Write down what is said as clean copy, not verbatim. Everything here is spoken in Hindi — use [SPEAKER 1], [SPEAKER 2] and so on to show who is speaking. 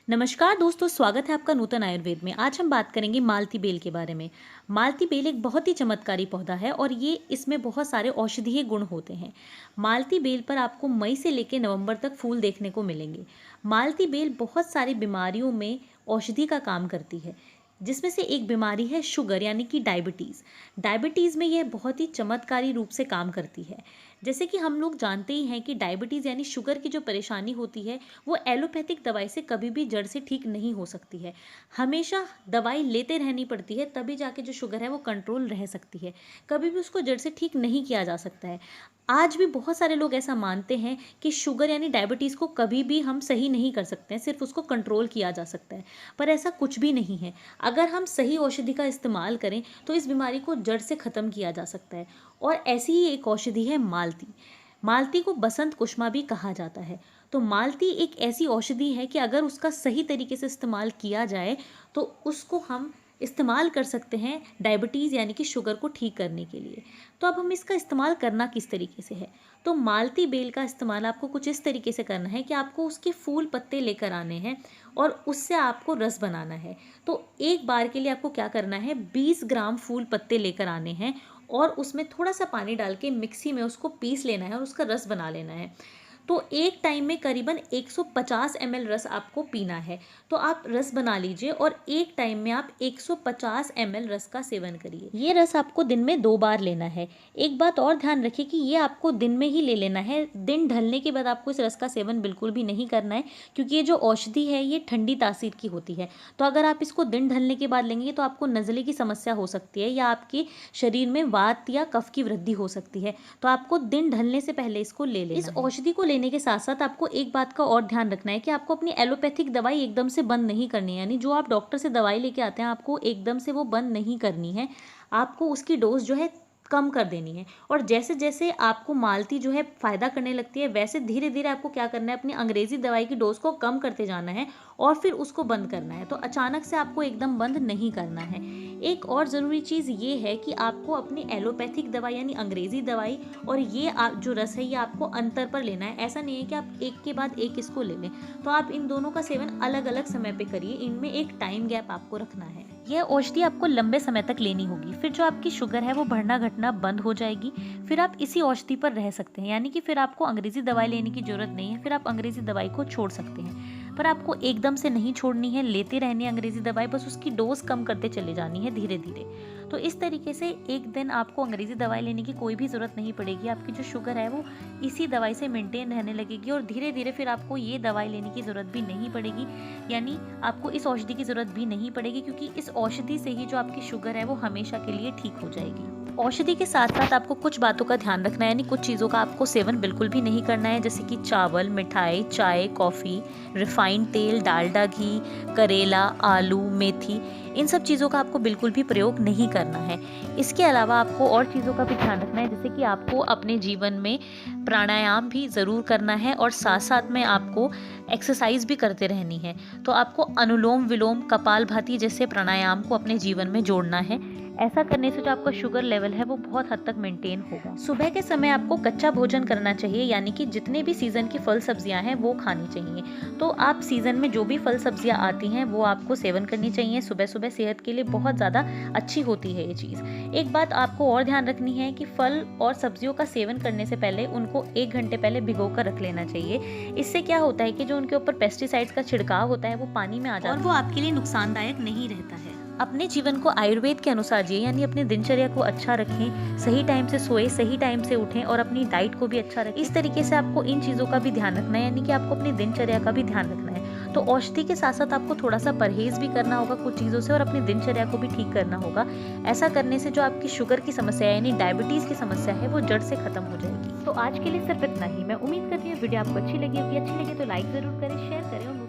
[SPEAKER 1] नमस्कार दोस्तों, स्वागत है आपका नूतन आयुर्वेद में। आज हम बात करेंगे मालती बेल के बारे में। मालती बेल एक बहुत ही चमत्कारी पौधा है और ये इसमें बहुत सारे औषधीय गुण होते हैं। मालती बेल पर आपको मई से लेकर नवंबर तक फूल देखने को मिलेंगे। मालती बेल बहुत सारी बीमारियों में औषधि का काम करती है, जिसमें से एक बीमारी है शुगर यानी कि डायबिटीज़। डायबिटीज़ में यह बहुत ही चमत्कारी रूप से काम करती है। जैसे कि हम लोग जानते ही हैं कि डायबिटीज़ यानी शुगर की जो परेशानी होती है वो एलोपैथिक दवाई से कभी भी जड़ से ठीक नहीं हो सकती है। हमेशा दवाई लेते रहनी पड़ती है, तभी जाके जो शुगर है वो कंट्रोल रह सकती है। कभी भी उसको जड़ से ठीक नहीं किया जा सकता है। आज भी बहुत सारे लोग ऐसा मानते हैं कि शुगर यानी डायबिटीज़ को कभी भी हम सही नहीं कर सकते हैं, सिर्फ उसको कंट्रोल किया जा सकता है। पर ऐसा कुछ भी नहीं है। अगर हम सही औषधि का इस्तेमाल करें तो इस बीमारी को जड़ से ख़त्म किया जा सकता है। और ऐसी ही एक औषधि है मालती। मालती को बसंत कुष्मा भी कहा जाता है। तो मालती एक ऐसी औषधि है कि अगर उसका सही तरीके से इस्तेमाल किया जाए तो उसको हम इस्तेमाल कर सकते हैं डायबिटीज़ यानी कि शुगर को ठीक करने के लिए। तो अब हम इसका इस्तेमाल करना किस तरीके से है? तो मालती बेल का इस्तेमाल आपको कुछ इस तरीके से करना है कि आपको उसके फूल पत्ते लेकर आने हैं और उससे आपको रस बनाना है। तो एक बार के लिए आपको क्या करना है, 20 ग्राम फूल पत्ते लेकर आने हैं और उसमें थोड़ा सा पानी डाल के मिक्सी में उसको पीस लेना है और उसका रस बना लेना है। तो एक टाइम में करीबन 150 ml रस आपको पीना है। तो आप रस बना लीजिए और एक टाइम में आप 150 ml रस का सेवन करिए। ये रस आपको दिन में 2 बार लेना है। एक बात और ध्यान रखिए कि ये आपको दिन में ही ले लेना है। दिन ढलने के बाद आपको इस रस का सेवन बिल्कुल भी नहीं करना है, क्योंकि ये जो औषधि है ये ठंडी तासीर की होती है। तो अगर आप इसको दिन ढलने के बाद लेंगे तो आपको नज़ले की समस्या हो सकती है या आपके शरीर में वात या कफ की वृद्धि हो सकती है। तो आपको दिन ढलने से पहले इसको ले लेना है। इस औषधि को लेने के साथ साथ आपको एक बात का और ध्यान रखना है कि आपको अपनी एलोपैथिक दवाई एकदम से बंद नहीं करनी है। यानी जो आप डॉक्टर से दवाई लेके आते हैं आपको एकदम से वो बंद नहीं करनी है। आपको उसकी डोज जो है कम कर देनी है। और जैसे जैसे आपको मालती जो है फ़ायदा करने लगती है, वैसे धीरे धीरे आपको क्या करना है, अपनी अंग्रेज़ी दवाई की डोज को कम करते जाना है और फिर उसको बंद करना है। तो अचानक से आपको एकदम बंद नहीं करना है। एक और ज़रूरी चीज़ ये है कि आपको अपनी एलोपैथिक दवाई यानी अंग्रेज़ी दवाई और ये जो रस है ये आपको अंतर पर लेना है। ऐसा नहीं है कि आप एक के बाद एक इसको ले लें। तो आप इन दोनों का सेवन अलग अलग समय पे करिए। इनमें एक टाइम गैप आपको रखना है। यह औषधि आपको लंबे समय तक लेनी होगी। फिर जो आपकी शुगर है वो बढ़ना घटना बंद हो जाएगी। फिर आप इसी औषधि पर रह सकते हैं, यानी कि फिर आपको अंग्रेज़ी दवाई लेने की ज़रूरत नहीं है। फिर आप अंग्रेज़ी दवाई को छोड़ सकते हैं। पर आपको एकदम से नहीं छोड़नी है, लेते रहनी है अंग्रेज़ी दवाई, बस उसकी डोज कम करते चले जानी है धीरे धीरे। तो इस तरीके से एक दिन आपको अंग्रेज़ी दवाई लेने की कोई भी ज़रूरत नहीं पड़ेगी। आपकी जो शुगर है वो इसी दवाई से मेंटेन रहने लगेगी और धीरे धीरे फिर आपको ये दवाई लेने की ज़रूरत भी नहीं पड़ेगी। यानी आपको इस औषधि की ज़रूरत भी नहीं पड़ेगी, क्योंकि इस औषधि से ही जो आपकी शुगर है वो हमेशा के लिए ठीक हो जाएगी। औषधि के साथ साथ आपको कुछ बातों का ध्यान रखना है, यानी कुछ चीज़ों का आपको सेवन बिल्कुल भी नहीं करना है, जैसे कि चावल, मिठाई, चाय, कॉफ़ी, रिफाइंड तेल, डालडा घी, करेला, आलू, मेथी, इन सब चीज़ों का आपको बिल्कुल भी प्रयोग नहीं करना है। इसके अलावा आपको और चीज़ों का भी ध्यान रखना है, जैसे कि आपको अपने जीवन में प्राणायाम भी ज़रूर करना है और साथ साथ में आपको एक्सरसाइज भी करते रहनी है। तो आपको अनुलोम विलोम, कपालभाति जैसे प्राणायाम को अपने जीवन में जोड़ना है। ऐसा करने से जो आपका शुगर लेवल है वो बहुत हद तक मेंटेन होगा। सुबह के समय आपको कच्चा भोजन करना चाहिए, यानी कि जितने भी सीज़न की फल सब्जियां हैं वो खानी चाहिए। तो आप सीज़न में जो भी फल सब्जियां आती हैं वो आपको सेवन करनी चाहिए। सुबह सुबह सेहत के लिए बहुत ज़्यादा अच्छी होती है ये चीज़। एक बात आपको और ध्यान रखनी है कि फल और सब्जियों का सेवन करने से पहले उनको 1 घंटे पहले भिगो कर रख लेना चाहिए। इससे क्या होता है कि जो उनके ऊपर पेस्टिसाइड्स का छिड़काव होता है वो पानी में आ जाता है और वो आपके लिए नुकसानदायक नहीं रहता है। अपने जीवन को आयुर्वेद के अनुसार जिए, यानी अपनी दिनचर्या को अच्छा रखें, सही टाइम से सोए, सही टाइम से उठें और अपनी डाइट को भी अच्छा रखें। इस तरीके से आपको इन चीज़ों का भी ध्यान रखना है, यानी कि आपको अपनी दिनचर्या का भी ध्यान रखना है। तो औषधि के साथ साथ आपको थोड़ा सा परहेज भी करना होगा कुछ चीज़ों से और अपनी दिनचर्या को भी ठीक करना होगा। ऐसा करने से जो आपकी शुगर की समस्या है यानी डायबिटीज़ की समस्या है वो जड़ से खत्म हो जाएगी। तो आज के लिए सिर्फ इतना ही। मैं उम्मीद करती हूँ वीडियो आपको अच्छी लगी होगी। अच्छी लगी तो लाइक ज़रूर करें, शेयर करें और